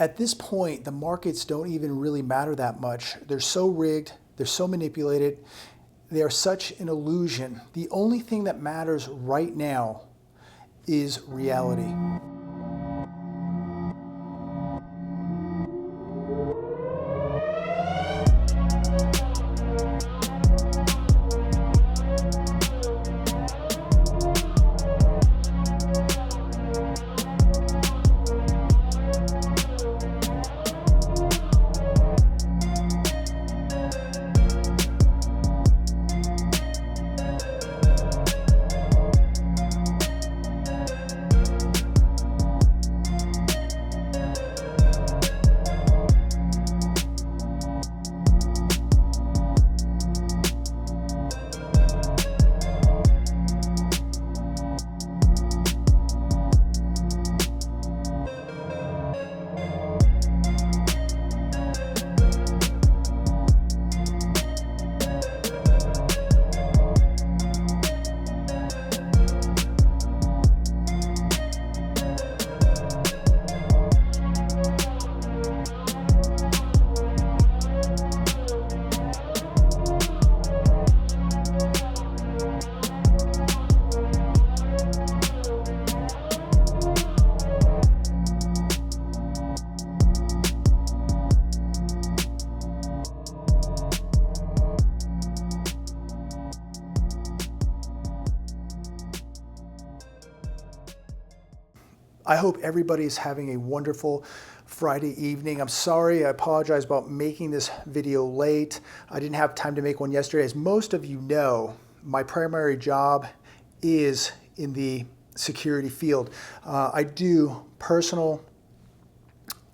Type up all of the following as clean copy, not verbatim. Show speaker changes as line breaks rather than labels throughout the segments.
at this point, the markets don't even really matter that much. They're so rigged, they're so manipulated, they are such an illusion. The only thing that matters right now is reality. I hope everybody's having a wonderful Friday evening. I'm sorry, I apologize about making this video late. I didn't have time to make one yesterday. As most of you know, my primary job is in the security field. I do personal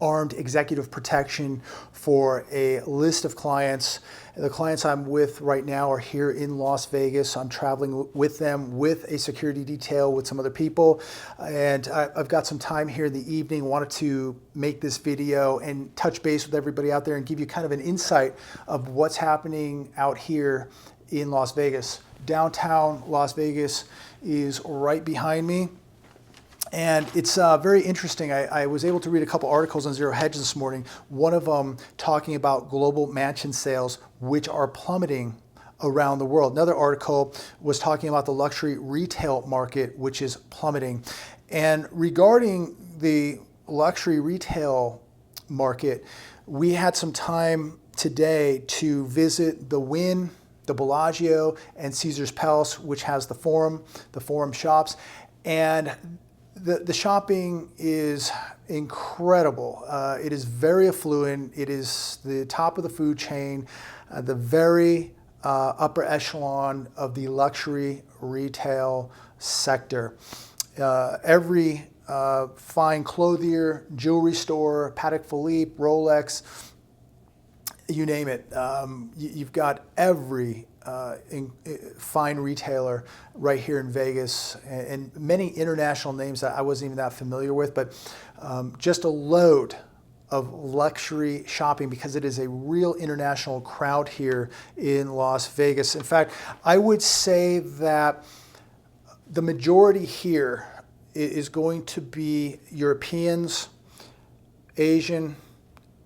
armed executive protection for a list of clients. The clients I'm with right now are here in Las Vegas. I'm traveling with them with a security detail with some other people. And I've got some time here in the evening. Wanted to make this video and touch base with everybody out there and give you kind of an insight of what's happening out here in Las Vegas. Downtown Las Vegas is right behind me. And it's very interesting. I was able to read a couple articles on Zero Hedge this morning, one of them talking about global mansion sales, which are plummeting around the world. Another article was talking about the luxury retail market, which is plummeting. And regarding the luxury retail market, we had some time today to visit the Wynn, the Bellagio, and Caesar's Palace, which has the Forum shops. And the shopping is incredible. It is very affluent. It is the top of the food chain, the very upper echelon of the luxury retail sector. Every fine clothier, jewelry store, Patek Philippe, Rolex, you name it. You've got every fine retailer right here in Vegas, and many international names that I wasn't even that familiar with, but just a load of luxury shopping because it is a real international crowd here in Las Vegas. In fact, I would say that the majority here is going to be Europeans, Asian,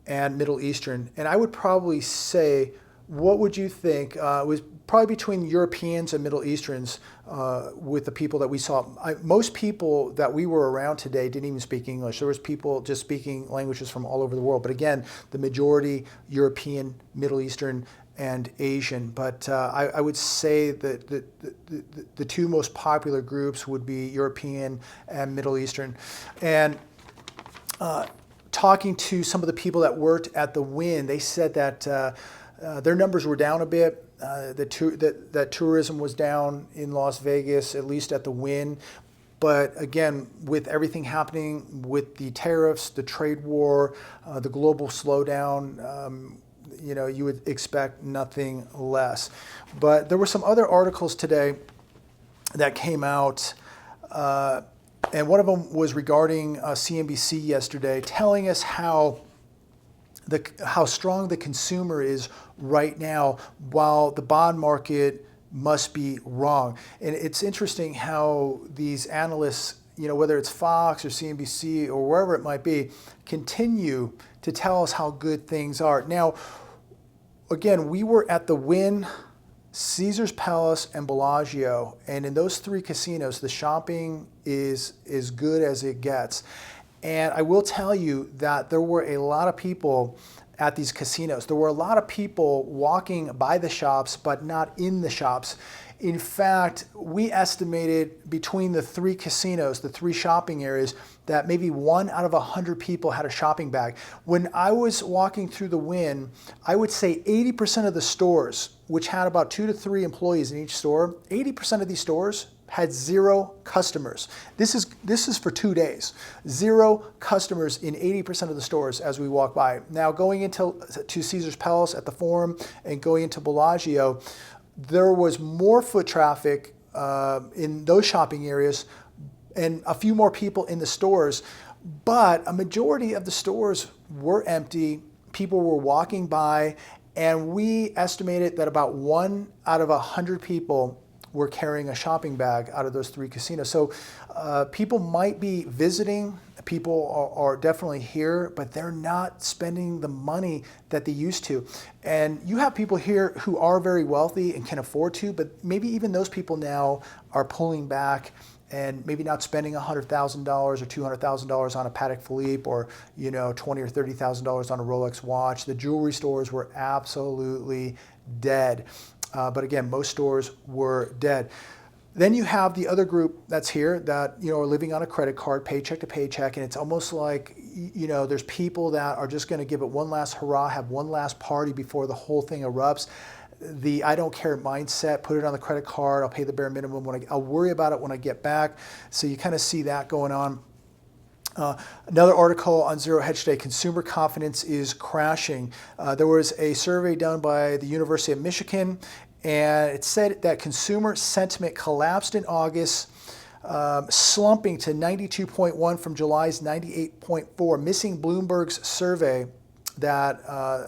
and Middle Eastern. And I would probably say, what would you think? It was probably between Europeans and Middle Easterns with the people that we saw. Most people that we were around today didn't even speak English. There was people just speaking languages from all over the world. But again, the majority European, Middle Eastern, and Asian. But I would say that the two most popular groups would be European and Middle Eastern. And talking to some of the people that worked at the Wynn, they said that their numbers were down a bit. That tourism was down in Las Vegas, at least at the Wynn. But again, with everything happening with the tariffs, the trade war, the global slowdown, you would expect nothing less. But there were some other articles today that came out, and one of them was regarding CNBC yesterday, telling us how strong the consumer is right now, while the bond market must be wrong. And it's interesting how these analysts, whether it's Fox or CNBC or wherever it might be, continue to tell us how good things are. Now, again, we were at the Wynn, Caesars Palace, and Bellagio, and in those three casinos, the shopping is as good as it gets. And I will tell you that there were a lot of people at these casinos. There were a lot of people walking by the shops, but not in the shops. In fact, we estimated between the three casinos, the three shopping areas, that maybe 1 out of 100 people had a shopping bag. When I was walking through the Wynn, I would say 80% of the stores, which had about 2 to 3 employees in each store, 80% of these stores had 0 customers. This is for 2 days. 0 customers in 80% of the stores as we walk by. Now, going to Caesars Palace at the Forum and going into Bellagio, there was more foot traffic in those shopping areas and a few more people in the stores, but a majority of the stores were empty. People were walking by, and we estimated that about 1 out of 100 people were carrying a shopping bag out of those three casinos. So people might be visiting, people are definitely here, but they're not spending the money that they used to. And you have people here who are very wealthy and can afford to, but maybe even those people now are pulling back and maybe not spending $100,000 or $200,000 on a Patek Philippe, or $20,000 or $30,000 on a Rolex watch. The jewelry stores were absolutely dead. But again, most stores were dead. Then you have the other group that's here that are living on a credit card, paycheck to paycheck, and it's almost like there's people that are just going to give it one last hurrah, have one last party before the whole thing erupts. The I don't care mindset, put it on the credit card, I'll pay the bare minimum I'll worry about it when I get back. So you kind of see that going on. Another article on Zero Hedge Day, consumer confidence is crashing. There was a survey done by the University of Michigan, and it said that consumer sentiment collapsed in August, slumping to 92.1 from July's 98.4, missing Bloomberg's survey that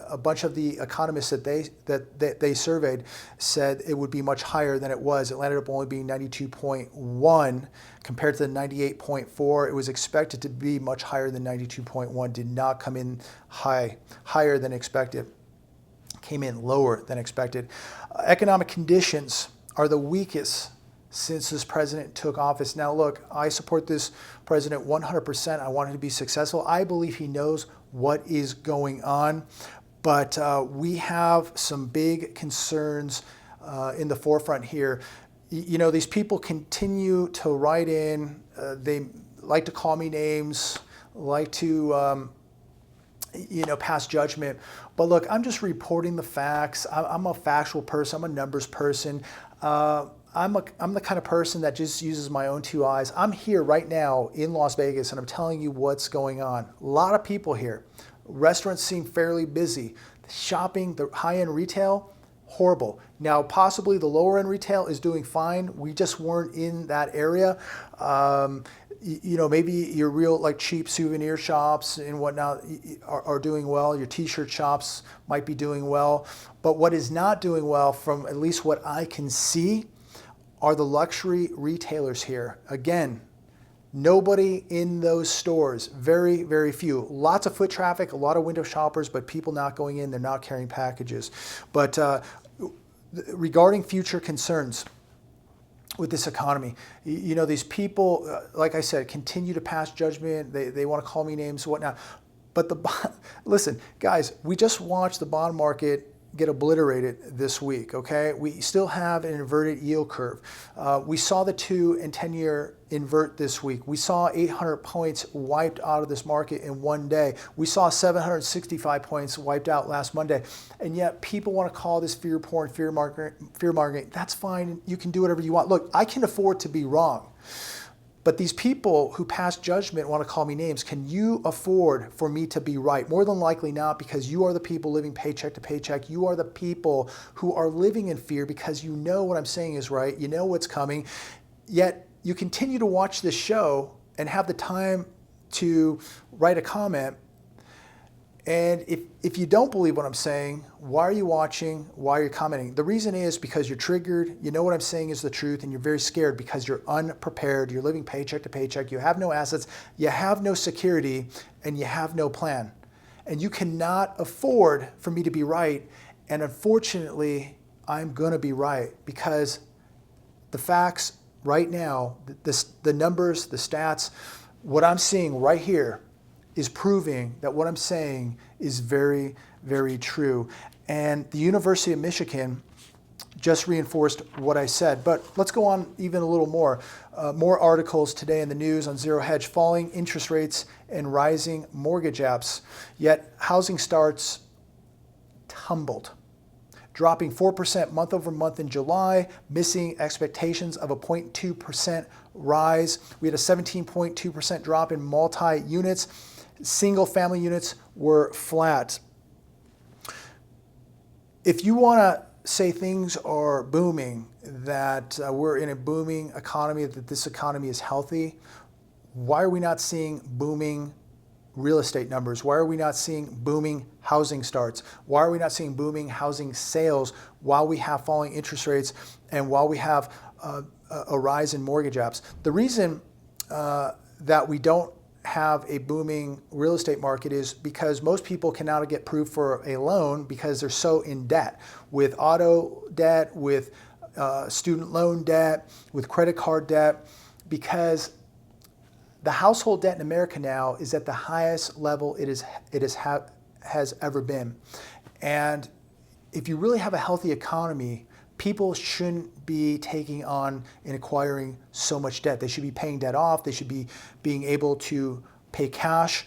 a bunch of the economists that they surveyed said it would be much higher than it was. It landed up only being 92.1 compared to the 98.4. It was expected to be much higher than 92.1. Did not come in higher than expected. Came in lower than expected. Economic conditions are the weakest since this president took office. Now look, I support this president 100%. I want him to be successful. I believe he knows what is going on, but we have some big concerns in the forefront here. These people continue to write in. They like to call me names, like to pass judgment. But look, I'm just reporting the facts. I'm a factual person. I'm a numbers person. I'm the kind of person that just uses my own two eyes. I'm here right now in Las Vegas, and I'm telling you what's going on. A lot of people here. Restaurants seem fairly busy. Shopping, the high-end retail, horrible. Now, possibly the lower-end retail is doing fine. We just weren't in that area. Maybe your real cheap souvenir shops and whatnot are doing well. Your t-shirt shops might be doing well. But what is not doing well, from at least what I can see, are the luxury retailers here. Again, nobody in those stores, very, very few. Lots of foot traffic, a lot of window shoppers, but people not going in, they're not carrying packages. But regarding future concerns with this economy, these people, like I said, continue to pass judgment. They want to call me names, whatnot. But listen, guys, we just watched the bond market get obliterated this week, okay? We still have an inverted yield curve. We saw the 2- and 10-year invert this week. We saw 800 points wiped out of this market in one day. We saw 765 wiped out last Monday. And yet people want to call this fear porn, fear mongering. That's fine. You can do whatever you want. Look, I can afford to be wrong. But these people who pass judgment want to call me names. Can you afford for me to be right? More than likely not, because you are the people living paycheck to paycheck. You are the people who are living in fear because you know what I'm saying is right. You know what's coming. Yet you continue to watch this show and have the time to write a comment And if you don't believe what I'm saying, why are you watching? Why are you commenting? The reason is because you're triggered, you know what I'm saying is the truth, and you're very scared because you're unprepared, you're living paycheck to paycheck, you have no assets, you have no security, and you have no plan. And you cannot afford for me to be right, and unfortunately, I'm gonna be right because the facts right now, the numbers, the stats, what I'm seeing right here is proving that what I'm saying is very, very true. And the University of Michigan just reinforced what I said. But let's go on even a little more. More articles today in the news on Zero Hedge, falling interest rates and rising mortgage apps. Yet housing starts tumbled, dropping 4% month over month in July, missing expectations of a 0.2% rise. We had a 17.2% drop in multi-units. Single family units were flat. If you want to say things are booming, that we're in a booming economy, that this economy is healthy, why are we not seeing booming real estate numbers? Why are we not seeing booming housing starts? Why are we not seeing booming housing sales while we have falling interest rates and while we have a rise in mortgage apps? The reason that we don't have a booming real estate market is because most people cannot get approved for a loan because they're so in debt with auto debt, with student loan debt, with credit card debt, because the household debt in America now is at the highest level it has ever been. And if you really have a healthy economy, people shouldn't be taking on and acquiring so much debt. They should be paying debt off. They should be being able to pay cash.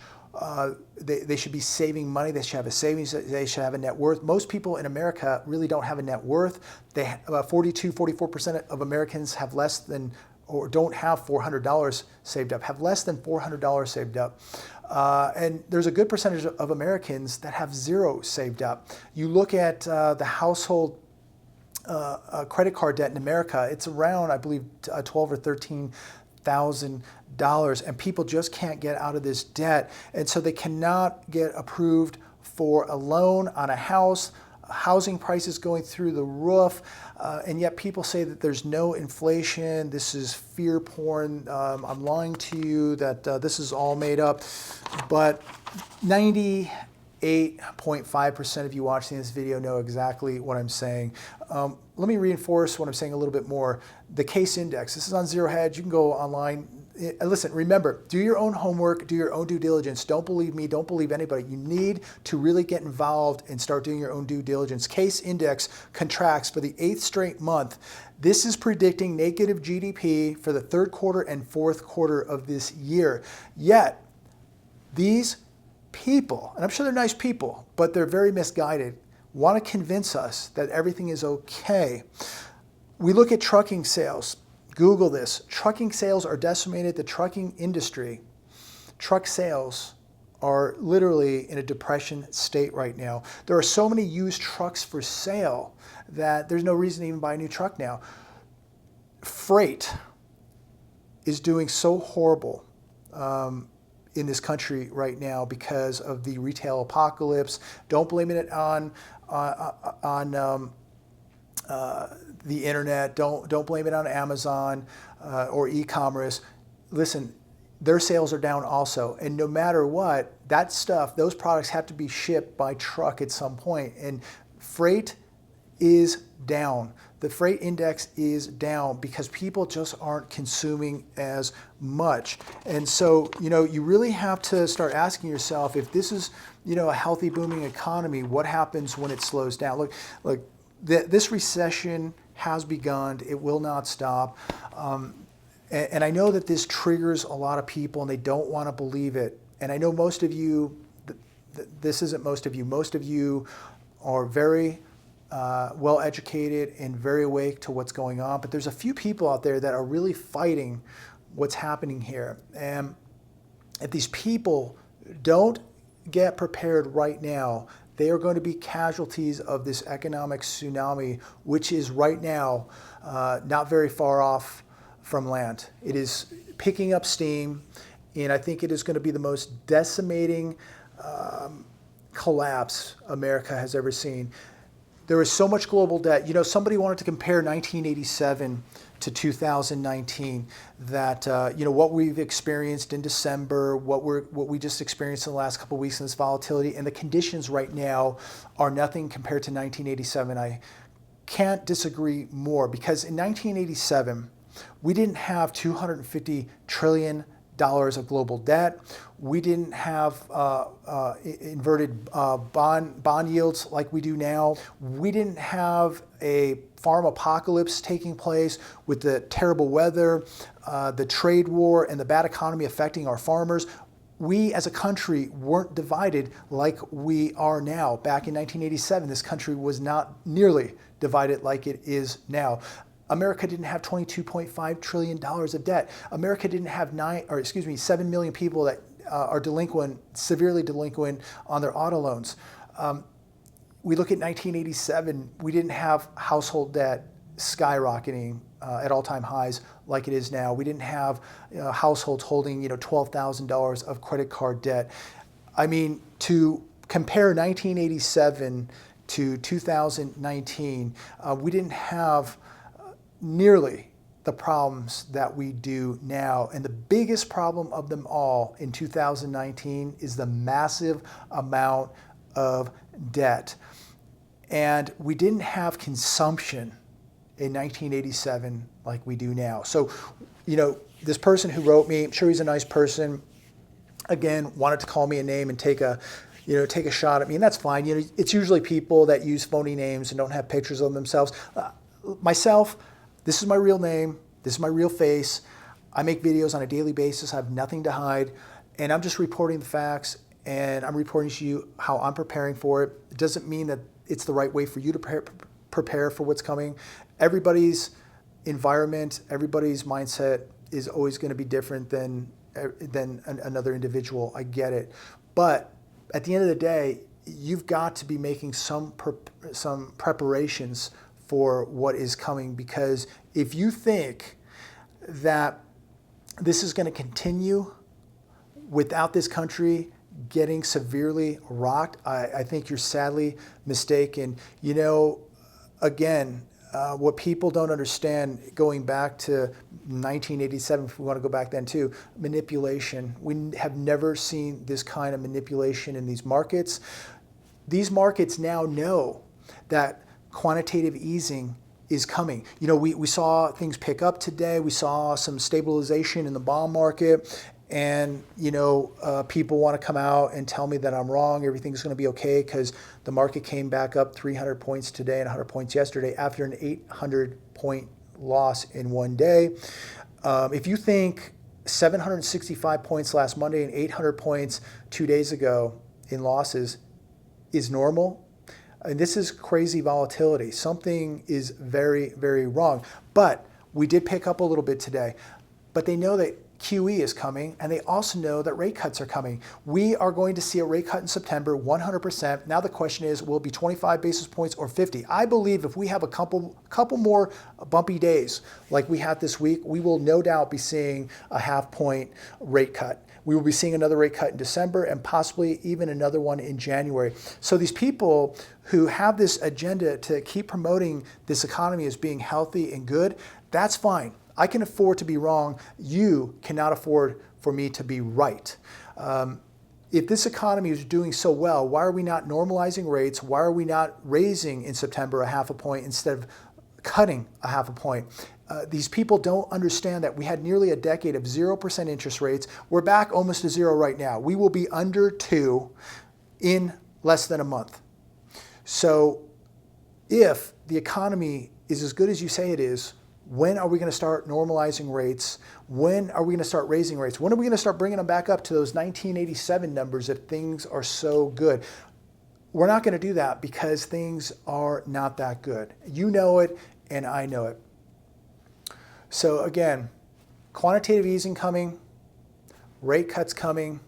They should be saving money. They should have a savings. They should have a net worth. Most people in America really don't have a net worth. About 44% of Americans have less than, or don't have $400 saved up, have less than $400 saved up. And there's a good percentage of Americans that have zero saved up. You look at the household credit card debt in America, it's around, I believe, $12,000 or $13,000, and people just can't get out of this debt, and so they cannot get approved for a loan on a house. Housing prices going through the roof, and yet people say that there's no inflation. This is fear porn. I'm lying to you that this is all made up, but 98.5% of you watching this video know exactly what I'm saying. Let me reinforce what I'm saying a little bit more. The case index, this is on Zero Hedge. You can go online. Listen, remember, do your own homework, do your own due diligence. Don't believe me, don't believe anybody. You need to really get involved and start doing your own due diligence. Case index contracts for the 8th straight month. This is predicting negative GDP for the 3rd quarter and 4th quarter of this year. Yet, these people, and I'm sure they're nice people, but they're very misguided, want to convince us that everything is okay. We look at trucking sales. Google this. Trucking sales are decimated. The trucking industry, truck sales are literally in a depression state right now. There are so many used trucks for sale that there's no reason to even buy a new truck now. Freight is doing so horrible in this country right now because of the retail apocalypse. Don't blame it on the internet. Don't blame it on Amazon or e-commerce. Listen, their sales are down also, and no matter what, that stuff, those products have to be shipped by truck at some point, and freight is down. The freight index is down because people just aren't consuming as much. And so, you really have to start asking yourself, if this is, a healthy, booming economy, what happens when it slows down? Look, this recession has begun. It will not stop. And I know that this triggers a lot of people and they don't want to believe it. And I know most of you, this isn't most of you. Most of you are very well educated and very awake to what's going on, but there's a few people out there that are really fighting what's happening here. And if these people don't get prepared right now, they are going to be casualties of this economic tsunami, which is right now not very far off from land. It is picking up steam, and I think it is going to be the most decimating collapse America has ever seen. There is so much global debt. You know, somebody wanted to compare 1987 to 2019, that you know, what we've experienced in December, what we just experienced in the last couple of weeks in this volatility, and the conditions right now are nothing compared to 1987. I can't disagree more, because in 1987 we didn't have $250 trillion of global debt. We didn't have inverted bond yields like we do now. We didn't have a farm apocalypse taking place with the terrible weather, the trade war, and the bad economy affecting our farmers. We as a country weren't divided like we are now. Back in 1987, this country was not nearly divided like it is now. America didn't have $22.5 trillion of debt. America didn't have 7 million people that are delinquent, severely delinquent on their auto loans. We look at 1987, we didn't have household debt skyrocketing at all-time highs like it is now. We didn't have households holding $12,000 of credit card debt. I mean, to compare 1987 to 2019, we didn't have nearly the problems that we do now. And the biggest problem of them all in 2019 is the massive amount of debt. And we didn't have consumption in 1987 like we do now. So, you know, this person who wrote me, I'm sure he's a nice person, again, wanted to call me a name and take a shot at me, and that's fine. You know, it's usually people that use phony names and don't have pictures of themselves. Myself, this is my real name. This is my real face. I make videos on a daily basis. I have nothing to hide. And I'm just reporting the facts, and I'm reporting to you how I'm preparing for it. It doesn't mean that it's the right way for you to prepare for what's coming. Everybody's environment, everybody's mindset is always going to be different than another individual. I get it. But at the end of the day, you've got to be making some preparations for what is coming, because if you think that this is going to continue without this country getting severely rocked, I think you're sadly mistaken. You know, again, what people don't understand, going back to 1987, if we want to go back then too, manipulation. We have never seen this kind of manipulation in these markets. These markets now know that quantitative easing is coming. You know, we saw things pick up today. We saw some stabilization in the bond market, and people want to come out and tell me that I'm wrong. Everything's going to be okay because the market came back up 300 points today and 100 points yesterday after an 800-point loss in one day. If you think 765 points last Monday and 800 points 2 days ago in losses is normal, and this is crazy volatility. Something is very, very wrong. But we did pick up a little bit today. But they know that QE is coming, and they also know that rate cuts are coming. We are going to see a rate cut in September, 100%. Now the question is, will it be 25 basis points or 50? I believe if we have a couple more bumpy days like we had this week, we will no doubt be seeing a half-point rate cut. We will be seeing another rate cut in December and possibly even another one in January. So these people who have this agenda to keep promoting this economy as being healthy and good, that's fine. I can afford to be wrong. You cannot afford for me to be right. If this economy is doing so well, why are we not normalizing rates? Why are we not raising in September a half a point instead of cutting a half a point? These people don't understand that we had nearly a decade of 0% interest rates. We're back almost to zero right now. We will be under 2 in less than a month. So if the economy is as good as you say it is, when are we going to start normalizing rates? When are we going to start raising rates? When are we going to start bringing them back up to those 1987 numbers if things are so good? We're not going to do that because things are not that good. You know it, and I know it. So again, quantitative easing coming, rate cuts coming.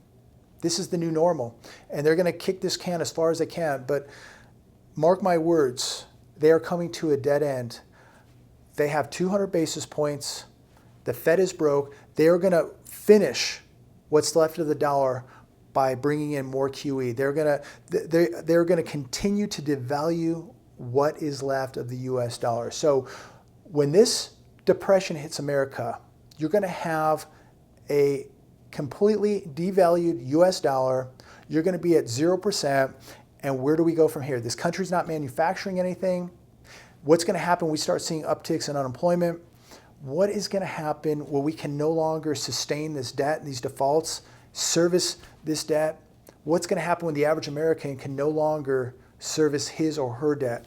This is the new normal. And they're going to kick this can as far as they can. But mark my words, they are coming to a dead end. They have 200 basis points. The Fed is broke. They are going to finish what's left of the dollar by bringing in more QE. They're gonna continue to devalue what is left of the US dollar. So when this depression hits America, you're gonna have a completely devalued US dollar. You're gonna be at 0%. And where do we go from here? This country's not manufacturing anything. What's gonna happen when we start seeing upticks in unemployment? What is gonna happen when we can no longer sustain this debt, these defaults, service this debt? What's gonna happen when the average American can no longer service his or her debt?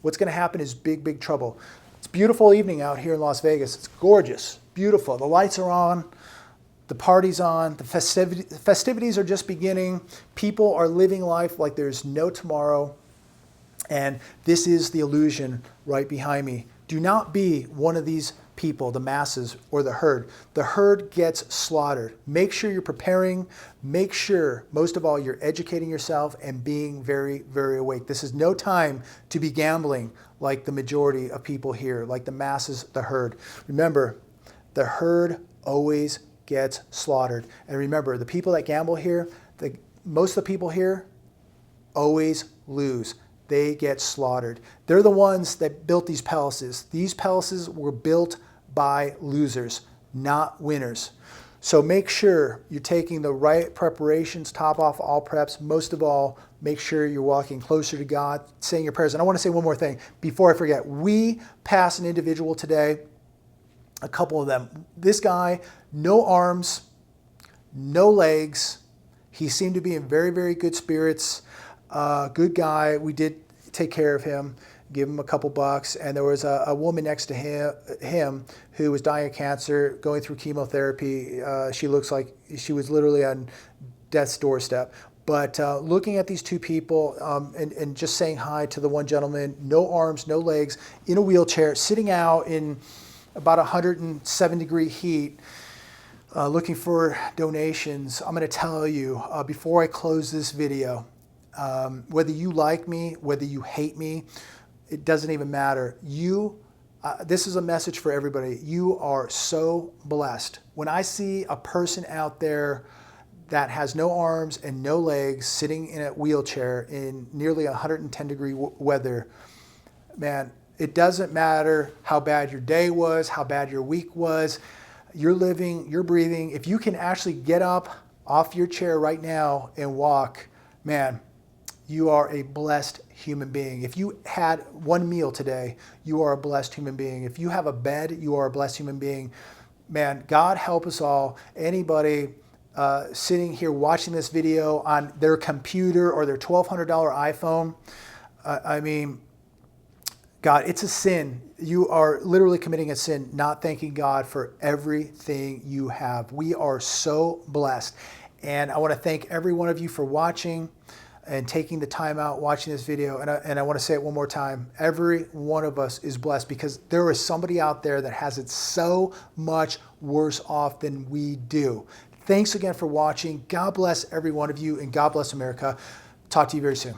What's gonna happen is big, big trouble. It's a beautiful evening out here in Las Vegas. It's gorgeous, beautiful. The lights are on, the party's on, the festivities are just beginning. People are living life like there's no tomorrow. And this is the illusion right behind me. Do not be one of these people, the masses or the herd. The herd gets slaughtered. Make sure you're preparing. Make sure, most of all, you're educating yourself and being very, very awake. This is no time to be gambling like the majority of people here, like the masses, the herd. Remember, the herd always gets slaughtered. And remember, the people that gamble here, most of the people here always lose. They get slaughtered. They're the ones that built these palaces. These palaces were built by losers, not winners. So make sure you're taking the right preparations, top off all preps. Most of all, make sure you're walking closer to God, saying your prayers. And I want to say one more thing before I forget. We passed an individual today, a couple of them. This guy, no arms, no legs. He seemed to be in very, very good spirits. Good guy. We did take care of him, give him a couple bucks, and there was a woman next to him who was dying of cancer, going through chemotherapy. She looks like she was literally on death's doorstep. But looking at these two people and just saying hi to the one gentleman, no arms, no legs, in a wheelchair, sitting out in about 107-degree heat, looking for donations. I'm going to tell you before I close this video, whether you like me, whether you hate me, it doesn't even matter. This is a message for everybody. You are so blessed. When I see a person out there that has no arms and no legs, sitting in a wheelchair in nearly 110-degree weather, man, it doesn't matter how bad your day was, how bad your week was. You're living, you're breathing. If you can actually get up off your chair right now and walk, man, you are a blessed human being. If you had one meal today, you are a blessed human being. If you have a bed, you are a blessed human being. Man, God help us all. Anybody sitting here watching this video on their computer or their $1,200 iPhone, I mean, God, it's a sin. You are literally committing a sin, not thanking God for everything you have. We are so blessed. And I want to thank every one of you for watching and taking the time out watching this video. And I want to say it one more time. Every one of us is blessed because there is somebody out there that has it so much worse off than we do. Thanks again for watching. God bless every one of you, and God bless America. Talk to you very soon.